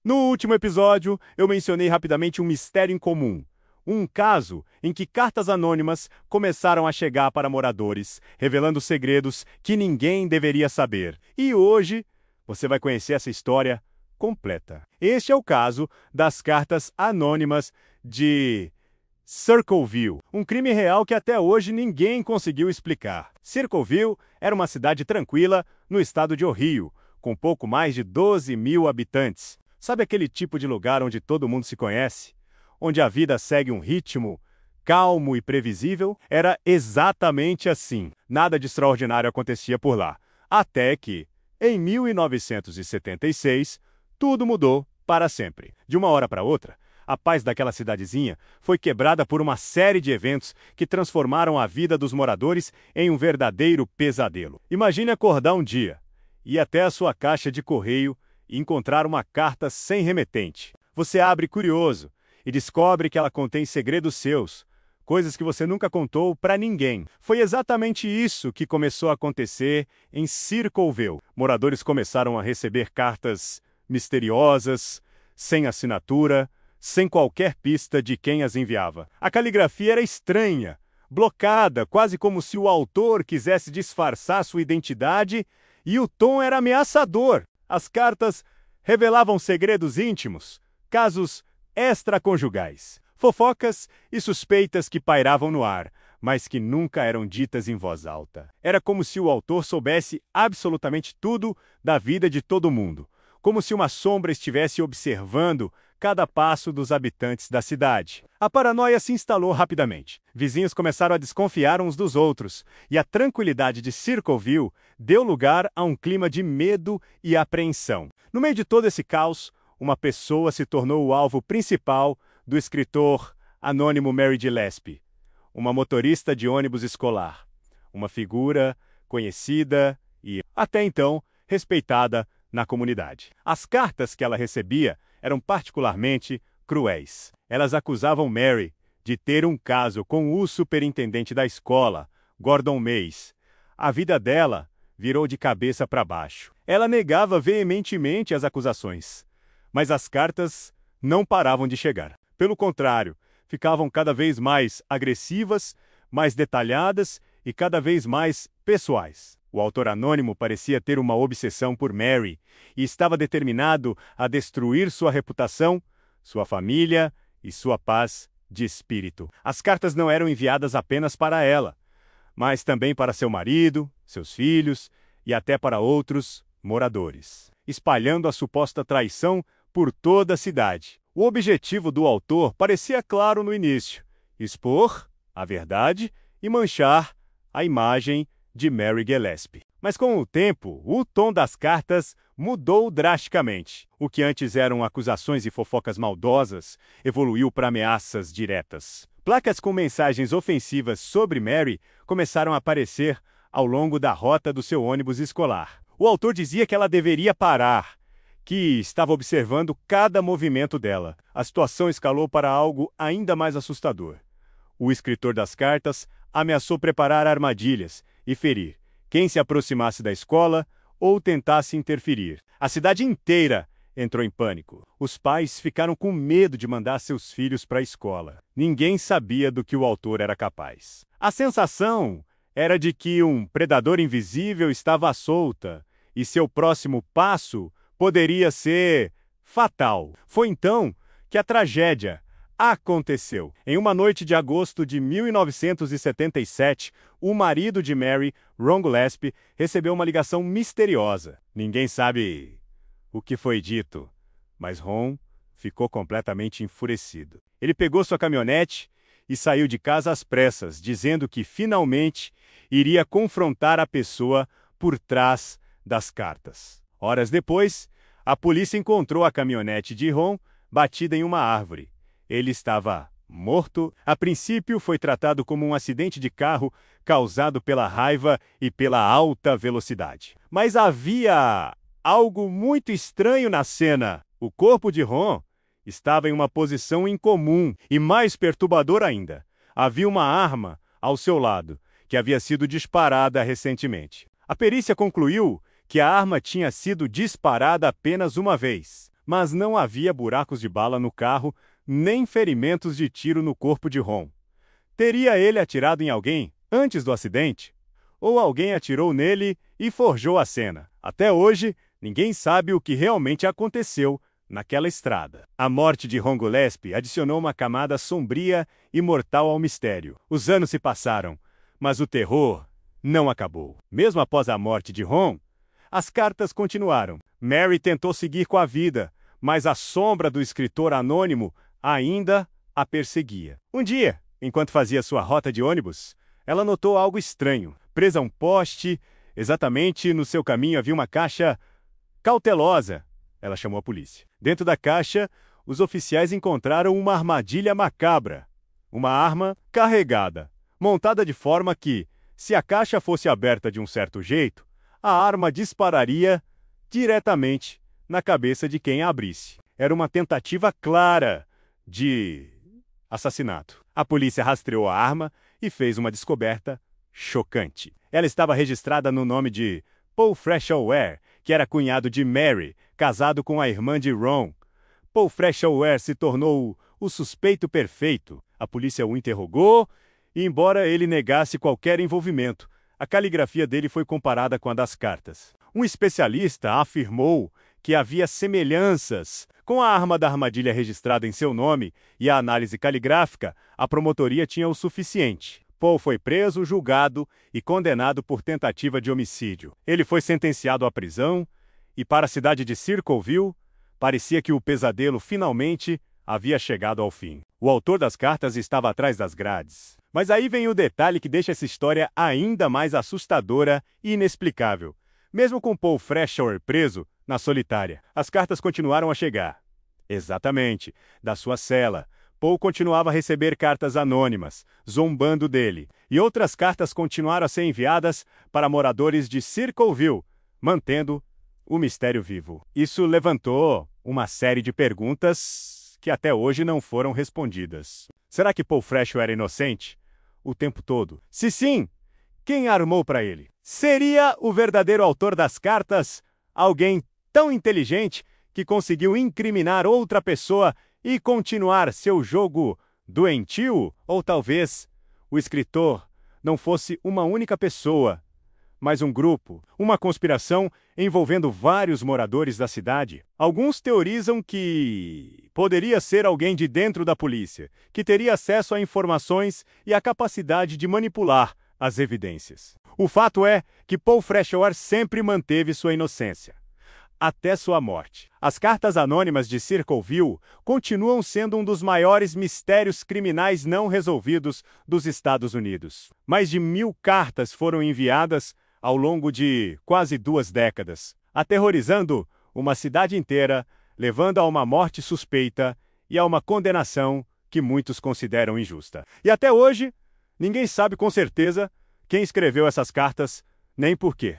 No último episódio, eu mencionei rapidamente um mistério incomum. Um caso em que cartas anônimas começaram a chegar para moradores, revelando segredos que ninguém deveria saber. E hoje, você vai conhecer essa história completa. Este é o caso das cartas anônimas de Circleville, um crime real que até hoje ninguém conseguiu explicar. Circleville era uma cidade tranquila no estado de Ohio, com pouco mais de 12 mil habitantes. Sabe aquele tipo de lugar onde todo mundo se conhece? Onde a vida segue um ritmo calmo e previsível? Era exatamente assim. Nada de extraordinário acontecia por lá. Até que, em 1976, tudo mudou para sempre. De uma hora para outra, a paz daquela cidadezinha foi quebrada por uma série de eventos que transformaram a vida dos moradores em um verdadeiro pesadelo. Imagine acordar um dia, ir até a sua caixa de correio e encontrar uma carta sem remetente. Você abre curioso e descobre que ela contém segredos seus, coisas que você nunca contou para ninguém. Foi exatamente isso que começou a acontecer em Circleville. Moradores começaram a receber cartas misteriosas, sem assinatura, sem qualquer pista de quem as enviava. A caligrafia era estranha, blocada, quase como se o autor quisesse disfarçar sua identidade, e o tom era ameaçador. As cartas revelavam segredos íntimos, casos extraconjugais, fofocas e suspeitas que pairavam no ar, mas que nunca eram ditas em voz alta. Era como se o autor soubesse absolutamente tudo da vida de todo mundo, como se uma sombra estivesse observando cada passo dos habitantes da cidade. A paranoia se instalou rapidamente. Vizinhos começaram a desconfiar uns dos outros, e a tranquilidade de Circleville deu lugar a um clima de medo e apreensão. No meio de todo esse caos, uma pessoa se tornou o alvo principal do escritor anônimo Mary Gillespie, uma motorista de ônibus escolar, uma figura conhecida e, até então, respeitada na comunidade. As cartas que ela recebia eram particularmente cruéis. Elas acusavam Mary de ter um caso com o superintendente da escola, Gordon Mays. A vida dela virou de cabeça para baixo. Ela negava veementemente as acusações, mas as cartas não paravam de chegar. Pelo contrário, ficavam cada vez mais agressivas, mais detalhadas e cada vez mais pessoais. O autor anônimo parecia ter uma obsessão por Mary e estava determinado a destruir sua reputação, sua família e sua paz de espírito. As cartas não eram enviadas apenas para ela, mas também para seu marido, seus filhos e até para outros moradores, espalhando a suposta traição por toda a cidade. O objetivo do autor parecia claro no início: expor a verdade e manchar a imagem de Mary Gillespie. Mas com o tempo, o tom das cartas mudou drasticamente. O que antes eram acusações e fofocas maldosas evoluiu para ameaças diretas. Placas com mensagens ofensivas sobre Mary começaram a aparecer ao longo da rota do seu ônibus escolar. O autor dizia que ela deveria parar, que estava observando cada movimento dela. A situação escalou para algo ainda mais assustador. O escritor das cartas ameaçou preparar armadilhas e ferir quem se aproximasse da escola ou tentasse interferir. A cidade inteira entrou em pânico. Os pais ficaram com medo de mandar seus filhos para a escola. Ninguém sabia do que o autor era capaz. A sensação era de que um predador invisível estava à solta e seu próximo passo poderia ser fatal. Foi então que a tragédia aconteceu. Em uma noite de agosto de 1977, o marido de Mary, Ron Gillespie, recebeu uma ligação misteriosa. Ninguém sabe o que foi dito, mas Ron ficou completamente enfurecido. Ele pegou sua caminhonete e saiu de casa às pressas, dizendo que finalmente iria confrontar a pessoa por trás das cartas. Horas depois, a polícia encontrou a caminhonete de Ron batida em uma árvore. Ele estava morto. A princípio, foi tratado como um acidente de carro causado pela raiva e pela alta velocidade. Mas havia algo muito estranho na cena. O corpo de Ron estava em uma posição incomum e mais perturbador ainda. Havia uma arma ao seu lado, que havia sido disparada recentemente. A perícia concluiu que a arma tinha sido disparada apenas uma vez, mas não havia buracos de bala no carro, nem ferimentos de tiro no corpo de Ron. Teria ele atirado em alguém antes do acidente? Ou alguém atirou nele e forjou a cena? Até hoje, ninguém sabe o que realmente aconteceu naquela estrada. A morte de Ron Gillespie adicionou uma camada sombria e mortal ao mistério. Os anos se passaram, mas o terror não acabou. Mesmo após a morte de Ron, as cartas continuaram. Mary tentou seguir com a vida, mas a sombra do escritor anônimo ainda a perseguia. Um dia, enquanto fazia sua rota de ônibus, ela notou algo estranho. Presa a um poste, exatamente no seu caminho havia uma caixa cautelosa. Ela chamou a polícia. Dentro da caixa, os oficiais encontraram uma armadilha macabra. Uma arma carregada, montada de forma que, se a caixa fosse aberta de um certo jeito, a arma dispararia diretamente na cabeça de quem a abrisse. Era uma tentativa clara de assassinato. A polícia rastreou a arma e fez uma descoberta chocante. Ela estava registrada no nome de Paul Freshour, que era cunhado de Mary, casado com a irmã de Ron. Paul Freshour se tornou o suspeito perfeito. A polícia o interrogou e, embora ele negasse qualquer envolvimento, a caligrafia dele foi comparada com a das cartas. Um especialista afirmou que havia semelhanças com a arma da armadilha registrada em seu nome e a análise caligráfica, a promotoria tinha o suficiente. Paul foi preso, julgado e condenado por tentativa de homicídio. Ele foi sentenciado à prisão e, para a cidade de Circleville, parecia que o pesadelo finalmente havia chegado ao fim. O autor das cartas estava atrás das grades. Mas aí vem o detalhe que deixa essa história ainda mais assustadora e inexplicável. Mesmo com Paul Freshour preso na solitária, as cartas continuaram a chegar. Exatamente, da sua cela. Paul continuava a receber cartas anônimas, zombando dele, e outras cartas continuaram a ser enviadas para moradores de Circleville, mantendo o mistério vivo. Isso levantou uma série de perguntas que até hoje não foram respondidas. Será que Paul Freshour era inocente o tempo todo? Se sim, quem armou para ele? Seria o verdadeiro autor das cartas alguém tão inteligente que conseguiu incriminar outra pessoa e continuar seu jogo doentio? Ou talvez o escritor não fosse uma única pessoa, mas um grupo, uma conspiração envolvendo vários moradores da cidade? Alguns teorizam que poderia ser alguém de dentro da polícia, que teria acesso a informações e a capacidade de manipular as evidências. O fato é que Paul Freshour sempre manteve sua inocência, até sua morte. As cartas anônimas de Circleville continuam sendo um dos maiores mistérios criminais não resolvidos dos Estados Unidos. Mais de 1000 cartas foram enviadas ao longo de quase 2 décadas, aterrorizando uma cidade inteira, levando a uma morte suspeita e a uma condenação que muitos consideram injusta. E até hoje, ninguém sabe com certeza quem escreveu essas cartas, nem por quê.